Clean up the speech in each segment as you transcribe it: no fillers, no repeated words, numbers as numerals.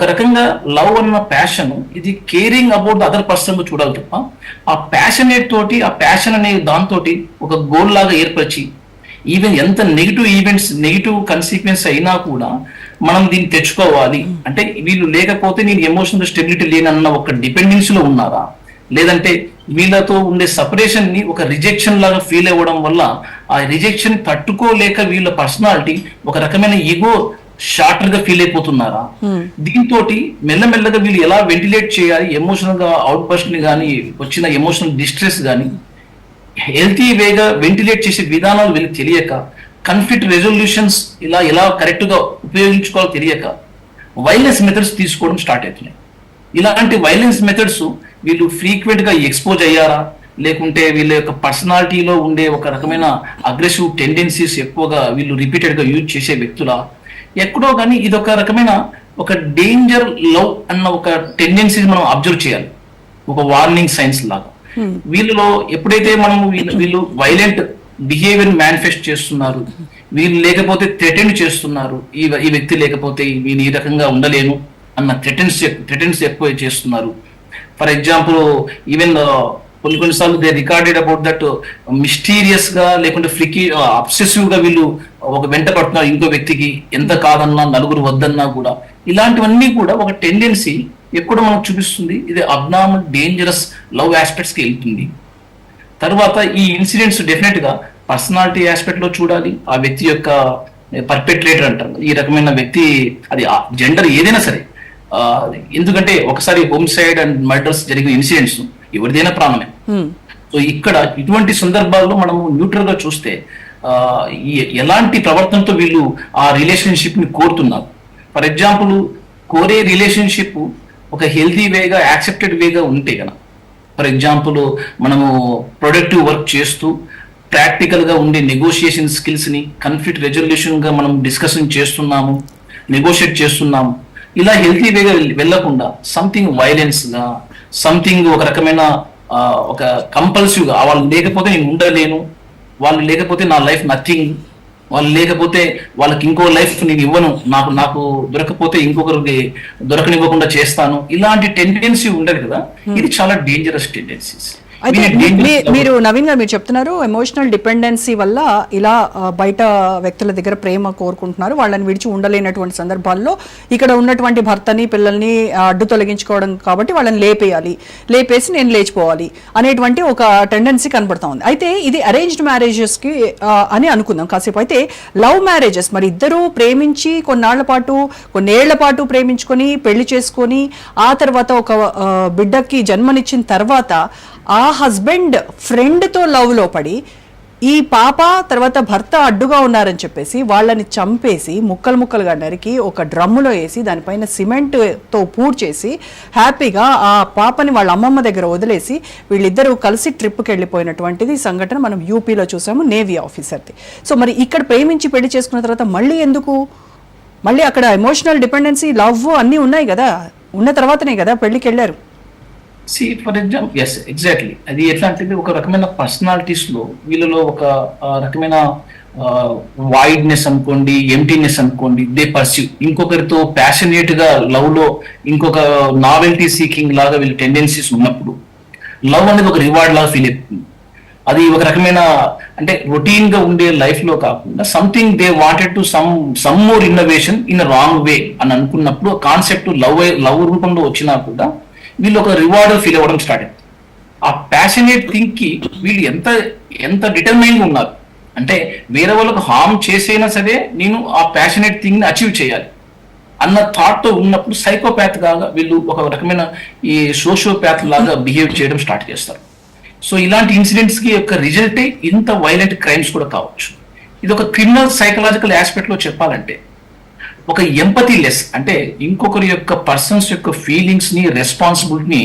ఒక రకంగా లవ్ అన్న ప్యాషన్ ఇది caring about the other person చూడాలి తప్ప ఆ ప్యాషనేట్ తోటి ఆ ప్యాషన్ అనే దాంతో ఒక గోల్ లాగా ఏర్పరిచి ఈవెన్ ఎంత నెగిటివ్ ఈవెంట్స్ నెగిటివ్ కన్సిక్వెన్స్ అయినా కూడా మనం దీన్ని తెచ్చుకోవాలి అంటే వీళ్ళు లేకపోతే నేను ఎమోషనల్ స్టెబిలిటీ లేనన్న ఒక డిపెండెన్సీలో ఉన్నారా, లేదంటే వీళ్ళతో ఉండే సపరేషన్ ని ఒక రిజెక్షన్ లాగా ఫీల్ అవ్వడం వల్ల ఆ రిజెక్షన్ తట్టుకోలేక వీళ్ళ పర్సనాలిటీ ఒక రకమైన ఈగో షార్టర్ గా ఫీల్ అయిపోతున్నారా, దీంతో మెల్లమెల్లగా వీళ్ళు ఎలా వెంటిలేట్ చేయాలి ఎమోషనల్ గా అవుట్ బస్ట్ ని కానీ వచ్చిన ఎమోషనల్ డిస్ట్రెస్ కానీ హెల్తీ వేగా వెంటిలేట్ చేసే విధానాలు వీళ్ళకి తెలియక కాన్ఫ్లిక్ట్ రెజల్యూషన్స్ ఎలా కరెక్ట్ గా ఉపయోగించుకోవాలో తెలియక వైలెన్స్ మెథడ్స్ తీసుకోవడం స్టార్ట్ అవుతున్నాయి. ఇలాంటి వైలెన్స్ మెథడ్స్ వీళ్ళు ఫ్రీక్వెంట్ గా ఎక్స్పోజ్ అయ్యారా, లేకుంటే వీళ్ళ యొక్క పర్సనాలిటీలో ఉండే ఒక రకమైన అగ్రెసివ్ టెండెన్సీస్ ఎక్కువగా వీళ్ళు రిపీటెడ్ గా యూజ్ చేసే వ్యక్తుల ఎక్కడో కానీ ఇది ఒక రకమైన ఒక డేంజర్ లవ్ అన్న ఒక టెండెన్సీ మనం అబ్జర్వ్ చేయాలి, ఒక వార్నింగ్ సైన్స్ లాగా. వీళ్ళలో ఎప్పుడైతే మనం వీళ్ళు వైలెంట్ బిహేవియర్ మేనిఫెస్ట్ చేస్తున్నారు, వీళ్ళు లేకపోతే థ్రెటెండ్ చేస్తున్నారు, ఈ వ్యక్తి లేకపోతే వీళ్ళు ఈ రకంగా ఉండలేను అన్న థ్రెటెన్స్ ఎక్కువ చేస్తున్నారు. ఫర్ ఎగ్జాంపుల్ ఈవెన్ కొన్నిసార్లు they recorded about that mysterious గా లేకుంటే అబ్సెసివ్ గా వీళ్ళు ఒక వెంట పడుతున్నారు ఇంకో వ్యక్తికి, ఎంత కాదన్నా నలుగురు వద్దన్నా కూడా. ఇలాంటివన్నీ కూడా ఒక టెండెన్సీ ఎక్కడ మనకు చూపిస్తుంది, ఇది అబ్నార్మల్ డేంజరస్ లవ్ ఆస్పెక్ట్స్ కి వెళ్తుంది. తర్వాత ఈ ఇన్సిడెంట్స్ డెఫినెట్ గా పర్సనాలిటీ ఆస్పెక్ట్ లో చూడాలి, ఆ వ్యక్తి యొక్క పర్పెట్రేటర్ అంటారు ఈ రకమైన వ్యక్తి, అది జెండర్ ఏదైనా సరే. ఎందుకంటే ఒకసారి హోమ్సైడ్ అండ్ మర్డర్స్ జరిగిన ఇన్సిడెంట్స్ ఎవరిదైనా ప్రాణమే. సో ఇక్కడ ఇటువంటి సందర్భాల్లో మనము న్యూట్రల్ గా చూస్తే ఎలాంటి ప్రవర్తనతో వీళ్ళు ఆ రిలేషన్షిప్ ని కోరుతున్నారు. ఫర్ ఎగ్జాంపుల్ కోరే రిలేషన్షిప్ ఒక హెల్తీ వేగా యాక్సెప్టెడ్ వేగా ఉంటే కదా, ఫర్ ఎగ్జాంపుల్ మనము ప్రొడక్టివ్ వర్క్ చేస్తూ ప్రాక్టికల్ గా ఉండే నెగోషియేషన్ స్కిల్స్ ని కాన్ఫ్లిక్ట్ రెజల్యూషన్ గా మనం డిస్కషన్ చేస్తున్నాము, నెగోషియేట్ చేస్తున్నాము. ఇలా హెల్తీ వేగా వెళ్ళకుండా సంథింగ్ వైలెన్స్ గా సంథింగ్ ఒక రకమైన ఒక కంపల్సివ్ గా వాళ్ళు లేకపోతే నేను ఉండలేను, వాళ్ళు లేకపోతే నా లైఫ్ నథింగ్, వాళ్ళు లేకపోతే వాళ్ళకి ఇంకో లైఫ్ నేను ఇవ్వను, నాకు దొరకపోతే ఇంకొకరికి దొరకనివ్వకుండా చేస్తాను, ఇలాంటి టెండెన్సీ ఉండదు కదా. ఇది చాలా డేంజరస్ టెండెన్సీస్. అయితే మీరు నవీన్ గారు మీరు చెప్తున్నారు ఎమోషనల్ డిపెండెన్సీ వల్ల ఇలా బయట వ్యక్తుల దగ్గర ప్రేమ కోరుకుంటున్నారు, వాళ్ళని విడిచి ఉండలేనటువంటి సందర్భాల్లో ఇక్కడ ఉన్నటువంటి భర్తని పిల్లల్ని అడ్డు తొలగించుకోవడం కాబట్టి వాళ్ళని లేపేసి నేను లేచిపోవాలి అనేటువంటి ఒక టెండెన్సీ కనబడతా ఉంది. అయితే ఇది అరేంజ్డ్ మ్యారేజెస్ కి అని అనుకుందాం కాసేపు. అయితే లవ్ మ్యారేజెస్ మరి ఇద్దరు ప్రేమించి కొన్నేళ్ల పాటు ప్రేమించుకొని పెళ్లి చేసుకొని ఆ తర్వాత ఒక బిడ్డకి జన్మనిచ్చిన తర్వాత ఆ హస్బెండ్ ఫ్రెండ్తో లవ్లో పడి ఈ పాప తర్వాత భర్త అడ్డుగా ఉన్నారని చెప్పేసి వాళ్ళని చంపేసి ముక్కలుగా నరికి ఒక డ్రమ్ములో వేసి దానిపైన సిమెంట్తో పూడ్చేసి హ్యాపీగా ఆ పాపని వాళ్ళ అమ్మమ్మ దగ్గర వదిలేసి వీళ్ళిద్దరూ కలిసి ట్రిప్కి వెళ్ళిపోయినటువంటిది సంఘటన మనం యూపీలో చూసాము, నేవీ ఆఫీసర్ది. సో మరి ఇక్కడ ప్రేమించి పెళ్లి చేసుకున్న తర్వాత మళ్ళీ అక్కడ ఎమోషనల్ డిపెండెన్సీ లవ్ అన్నీ ఉన్నాయి కదా, ఉన్న తర్వాతనే కదా పెళ్లికి వెళ్ళారు. ఫర్ ఎగ్జాంపుల్ ఎస్ ఎగ్జాక్ట్లీ అది ఎట్లా అంటే ఒక రకమైన పర్సనాలిటీస్ లో వీళ్ళలో ఒక రకమైన వాయిడ్నెస్ అనుకోండి, ఎంటీనెస్ అనుకోండి, దే పర్సీవ్ ఇంకొకరితో ప్యాషనేట్ గా లవ్ లో ఇంకొక నావెల్టీ సీకింగ్ లాగా వీళ్ళ టెండెన్సీస్ ఉన్నప్పుడు లవ్ అనేది ఒక రివార్డ్ లాగా ఫీల్ అవుతుంది. అది ఒక రకమైన అంటే రొటీన్ గా ఉండే లైఫ్ లో కాకుండా something they wanted to some more innovation in wrong way అని అనుకున్నప్పుడు కాన్సెప్ట్ లవ్ రూపంలో వచ్చినా కూడా వీళ్ళు ఒక రివార్డ్ ఫీల్ అవ్వడం స్టార్ట్ అయింది. ఆ ప్యాషనేట్ థింగ్ కి వీళ్ళు ఎంత డిటర్మైన్గా ఉన్నారు అంటే వేరే వాళ్ళకు హార్మ్ చేసైనా సరే నేను ఆ ప్యాషనేట్ థింగ్ ని అచీవ్ చేయాలి అన్న థాట్ తో ఉన్నప్పుడు సైకోపాత్ లాగా వీళ్ళు ఒక రకమైన ఈ సోషియోపాత్ లాగా బిహేవ్ చేయడం స్టార్ట్ చేస్తారు. సో ఇలాంటి ఇన్సిడెంట్స్ కి యొక్క రిజల్టే ఇంత వైలెంట్ క్రైమ్స్ కూడా కావచ్చు. ఇది ఒక క్రిమినల్ సైకలాజికల్ ఆస్పెక్ట్ లో చెప్పాలంటే ఒక ఎంపతి లెస్ అంటే ఇంకొకరి యొక్క పర్సన్స్ యొక్క ఫీలింగ్స్ ని రెస్పాన్సిబిలిటీని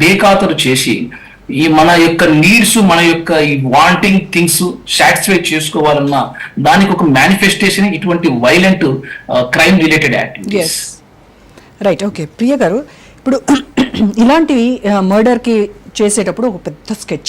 బేఖాతరు చేసి ఈ మన యొక్క నీడ్స్ మన యొక్క ఈ వాంటింగ్ థింగ్స్ సాటిస్ఫై చేసుకోవాలన్న దానికి ఒక మేనిఫెస్టేషన్ ఇటువంటి violent crime related activities. Right, okay Priya గారు, ఇప్పుడు ఇలాంటివి మర్డర్ కి చేసేటప్పుడు ఒక పెద్ద స్కెచ్